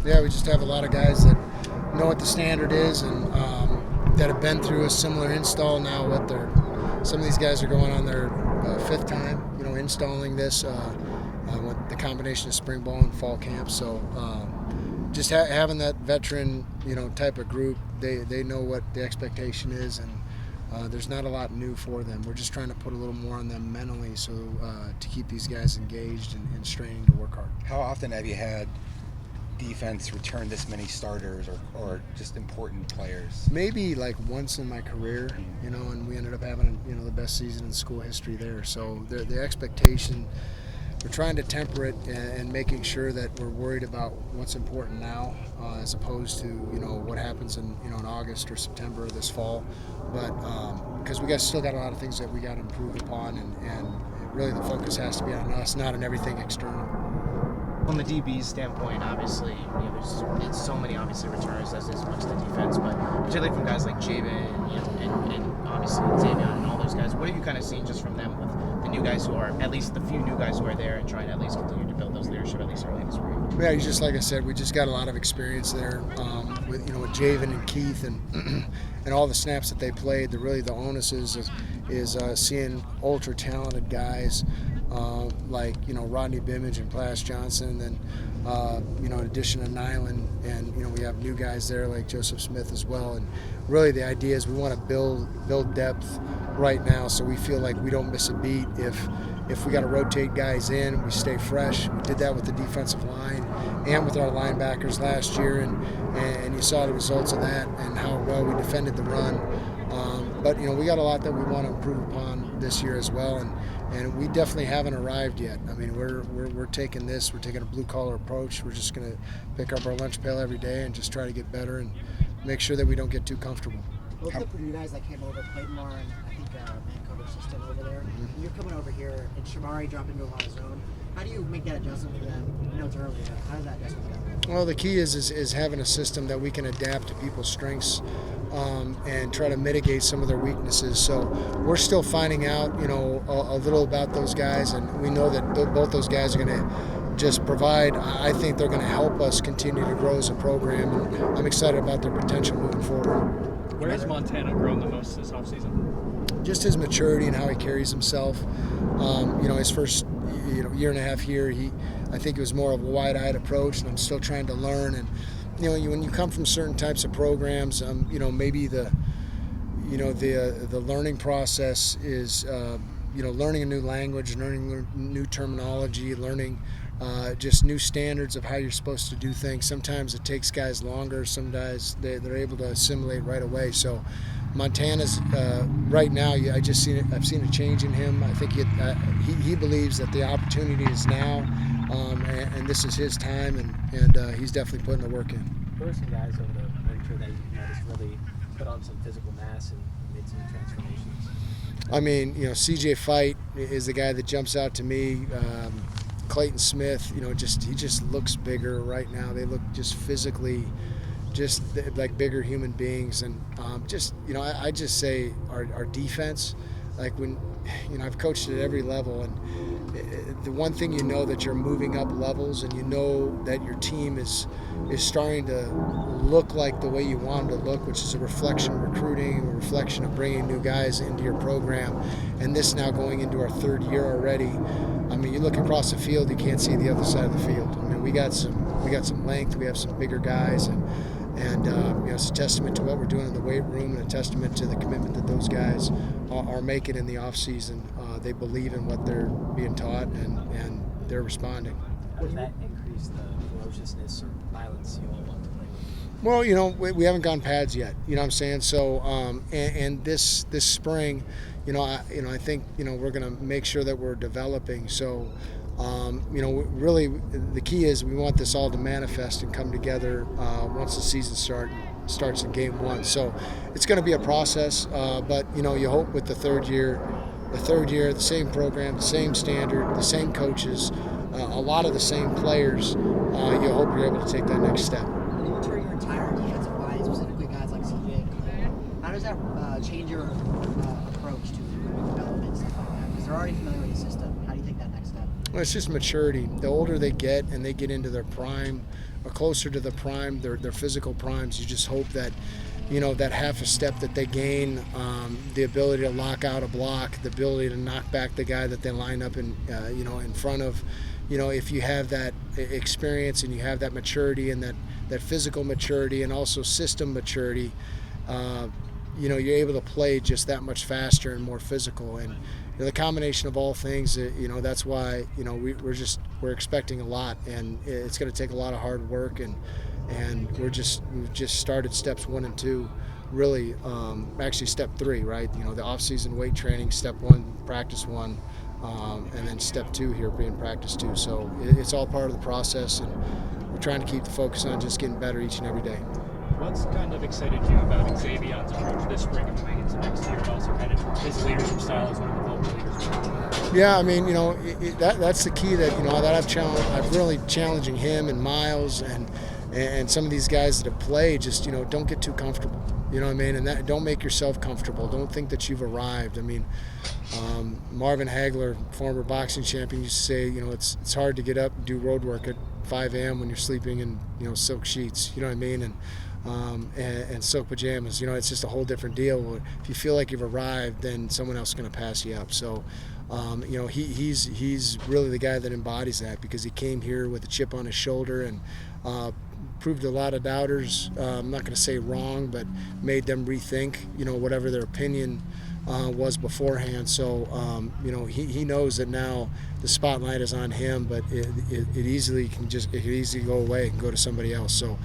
Yeah, we just have a lot of guys that know what the standard is and that have been through a similar install now. Some of these guys are going on their fifth time, installing this with the combination of spring ball and fall camp. So just having that veteran, type of group, they know what the expectation is, and there's not a lot new for them. We're just trying to put a little more on them mentally, so to keep these guys engaged and straining to work hard. How often have you had defense return this many starters or just important players? Maybe like once in my career, and we ended up having the best season in school history there. So the expectation, we're trying to temper it and making sure that we're worried about what's important now, as opposed to what happens in in August or September or this fall. But because we still got a lot of things that we got to improve upon, and really the focus has to be on us, not on everything external. From the DB's standpoint, obviously, there's so many obviously returners as much the defense, but particularly from guys like Javen, and obviously Xavier and all those guys. What have you kind of seen just from them with the new guys who are, at least the few new guys who are there, and trying to at least continue to build those leadership at least early in the spring? Yeah, just like I said, we just got a lot of experience there with Javen and Keith and and all the snaps that they played. The onus is seeing ultra talented guys. Like Rodney Bimage and Plash Johnson, and in addition to Nyland, and we have new guys there like Joseph Smith as well. And really the idea is we want to build depth right now, so we feel like we don't miss a beat. If we got to rotate guys in, we stay fresh. We did that with the defensive line and with our linebackers last year, and you saw the results of that and how well we defended the run. But we got a lot that we want to improve upon this year as well, and we definitely haven't arrived yet. I mean, we're taking a blue collar approach. We're just going to pick up our lunch pail every day and just try to get better and make sure that we don't get too comfortable. Both the Purdue guys that came over played more in, I think, man cover system over there. Mm-hmm. You're coming over here, and Shamari dropped into a lot of zone. How do you make that adjustment for them? It's early, but how does that adjustment go? Well, the key is having a system that we can adapt to people's strengths and try to mitigate some of their weaknesses. So we're still finding out, a little about those guys, and we know that both those guys are going to just provide. I think they're going to help us continue to grow as a program, and I'm excited about their potential moving forward. Where has Montana grown the most this offseason? Just his maturity and how he carries himself. His first year and a half here, I think it was more of a wide-eyed approach, and I'm still trying to learn. And when you come from certain types of programs, maybe the learning process is learning a new language, learning new terminology, learning just new standards of how you're supposed to do things. Sometimes it takes guys longer. Sometimes they're able to assimilate right away. So Montana's right now, I've seen a change in him. I think he believes that the opportunity is now, and this is his time, and he's definitely putting the work in. Who are some guys over the venture that you noticed really put on some physical mass and made some transformations? I mean, CJ Fight is the guy that jumps out to me. Clayton Smith, he just looks bigger right now. They look just physically, just like bigger human beings. And I just say our defense, like when, I've coached at every level, and the one thing that you're moving up levels, and that your team is starting to look like the way you want them to look, which is a reflection of recruiting, a reflection of bringing new guys into your program, and this now going into our third year already. I mean, you look across the field, you can't see the other side of the field. I mean, we got some length, we have some bigger guys, and it's a testament to what we're doing in the weight room, and a testament to the commitment that those guys are making in the off season. They believe in what they're being taught, and they're responding. How does that increase the ferociousness or violence you all want to play with? Well, we haven't gone pads yet. You know what I'm saying? So, and this spring, I think we're going to make sure that we're developing. So, really, the key is we want this all to manifest and come together once the season starts in game one. So, it's going to be a process, but you hope with the third year, the same program, the same standard, the same coaches, a lot of the same players. You hope you're able to take that next step. When you turn your entire defensive line, specifically guys like CJ and Cole, how does that change your approach to development and stuff like that? Because they're already familiar with the system. How do you take that next step? Well, it's just maturity. The older they get and they get into their prime, closer to the prime, their physical primes. You just hope that, you know, that half a step that they gain, the ability to lock out a block, the ability to knock back the guy that they line up in, you know, in front of. You know, if you have that experience and you have that maturity and that physical maturity and also system maturity, you know, you're able to play just that much faster and more physical. And you know, the combination of all things, you know, that's why, you know, we're expecting a lot, and it's going to take a lot of hard work, and we've just started steps 1 and 2, really, actually step 3, right? You know, the off-season weight training, step 1, practice 1, and then step 2 here being practice 2. So it's all part of the process, and we're trying to keep the focus on just getting better each and every day. What's kind of excited you about Xavier's approach this spring and going into next year, but also kind of his leadership style as one of the vocal leaders? Yeah, I mean, you know, that's the key that, you know, that I've really challenging him and Miles and some of these guys that have played. Just, you know, don't get too comfortable. You know what I mean? And don't make yourself comfortable. Don't think that you've arrived. I mean, Marvin Hagler, former boxing champion, used to say, you know, it's hard to get up and do road work at 5 a.m. when you're sleeping in, you know, silk sheets. You know what I mean? And silk pajamas. You know, it's just a whole different deal. If you feel like you've arrived, then someone else is going to pass you up. So, you know, he's really the guy that embodies that, because he came here with a chip on his shoulder and proved a lot of doubters, I'm not going to say wrong, but made them rethink, you know, whatever their opinion was beforehand. So, you know, he knows that now the spotlight is on him, but it easily can go away and go to somebody else. So,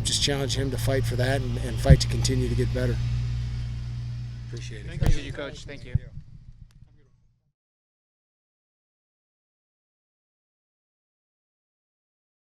just challenge him to fight for that and fight to continue to get better. Appreciate it. Appreciate you, Coach. Thank you.